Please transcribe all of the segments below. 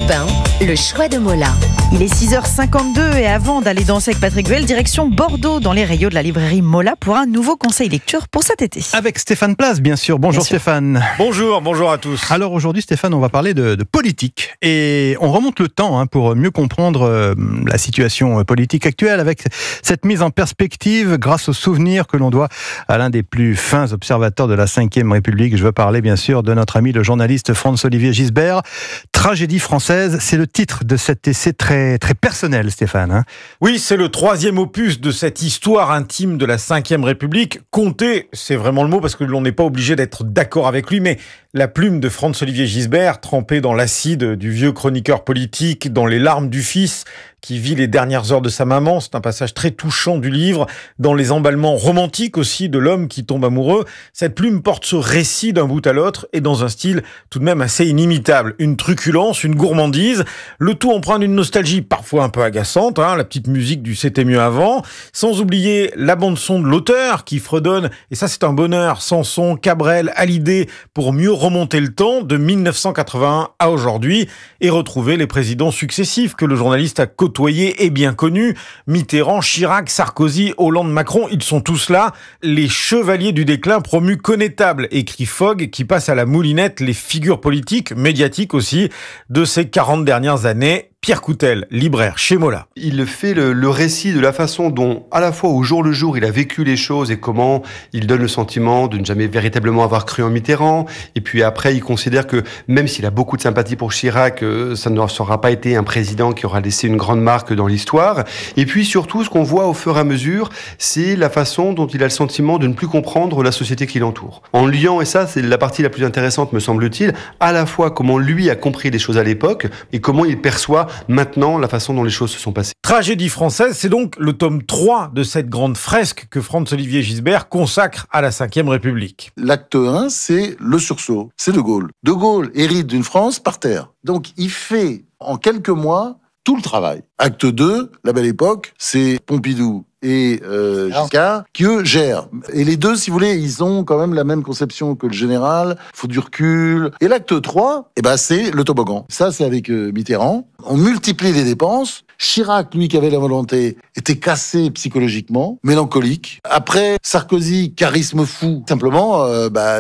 Europe 1, le choix de Mola. Il est 6h52 et avant d'aller danser avec Patrick Vuel, direction Bordeaux dans les rayons de la librairie Mola pour un nouveau conseil lecture pour cet été. Avec Stéphane Place, bien sûr. Bonjour Stéphane. Bonjour à tous. Alors aujourd'hui Stéphane, on va parler de politique et on remonte le temps pour mieux comprendre la situation politique actuelle avec cette mise en perspective grâce aux souvenirs que l'on doit à l'un des plus fins observateurs de la Ve République. Je veux parler bien sûr de notre ami le journaliste Franz-Olivier Gisbert. Tragédie française, c'est le titre de cet essai très personnel, Stéphane. Oui, c'est le 3e opus de cette histoire intime de la Ve République. Compter, c'est vraiment le mot parce que l'on n'est pas obligé d'être d'accord avec lui, mais la plume de Franz-Olivier Gisbert, trempée dans l'acide du vieux chroniqueur politique, dans les larmes du fils qui vit les dernières heures de sa maman, c'est un passage très touchant du livre, dans les emballements romantiques aussi de l'homme qui tombe amoureux. Cette plume porte ce récit d'un bout à l'autre et dans un style tout de même assez inimitable. Une truculence, une gourmandise, le tout empreint d'une nostalgie parfois un peu agaçante, la petite musique du C'était mieux avant, sans oublier la bande-son de l'auteur qui fredonne, et ça c'est un bonheur, Sanson, Cabrel, Hallyday, pour mieux remonter le temps de 1981 à aujourd'hui et retrouver les présidents successifs que le journaliste a côtoyés et bien connus. Mitterrand, Chirac, Sarkozy, Hollande, Macron, ils sont tous là. Les chevaliers du déclin promus connétables, écrit Fogg, qui passe à la moulinette les figures politiques, médiatiques aussi, de ces 40 dernières années. Pierre Coutel, libraire chez Mola. Il fait le récit de la façon dont, à la fois au jour le jour, il a vécu les choses et comment il donne le sentiment de ne jamais véritablement avoir cru en Mitterrand. Et puis après, il considère que même s'il a beaucoup de sympathie pour Chirac, ça ne sera pas été un président qui aura laissé une grande marque dans l'histoire. Et puis surtout, ce qu'on voit au fur et à mesure, c'est la façon dont il a le sentiment de ne plus comprendre la société qui l'entoure. En liant, et ça c'est la partie la plus intéressante me semble-t-il, à la fois comment lui a compris les choses à l'époque et comment il perçoit maintenant la façon dont les choses se sont passées. Tragédie française, c'est donc le tome 3 de cette grande fresque que Franz-Olivier Gisbert consacre à la Ve République. L'acte 1, c'est le sursaut, c'est De Gaulle. De Gaulle hérite d'une France par terre. Donc il fait en quelques mois tout le travail. Acte 2, la belle époque, c'est Pompidou et Giscard qui eux gèrent. Et les deux, si vous voulez, ils ont quand même la même conception que le général, faut du recul. Et l'acte 3, c'est le toboggan. Ça, c'est avec Mitterrand. On multiplie les dépenses. Chirac, lui qui avait la volonté, était cassé psychologiquement, mélancolique. Après, Sarkozy, charisme fou. Simplement,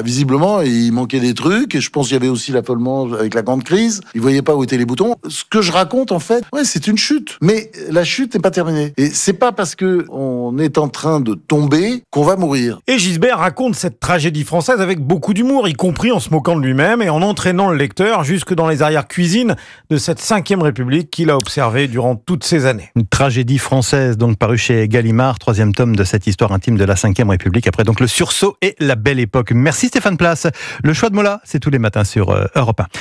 visiblement, il manquait des trucs. Et je pense qu'il y avait aussi l'affolement avec la grande crise. Il voyait pas où étaient les boutons. Ce que je raconte, en fait, c'est une chute. Mais la chute n'est pas terminée. Et c'est pas parce que on est en train de tomber qu'on va mourir. Et Gisbert raconte cette tragédie française avec beaucoup d'humour, y compris en se moquant de lui-même et en entraînant le lecteur jusque dans les arrière-cuisines de cette Ve République qu'il a observée durant toutes ces années. Une tragédie française, donc parue chez Gallimard, 3e tome de cette histoire intime de la Ve République. Après donc le sursaut et la belle époque. Merci Stéphane Place. Le choix de Mola, c'est tous les matins sur Europe 1.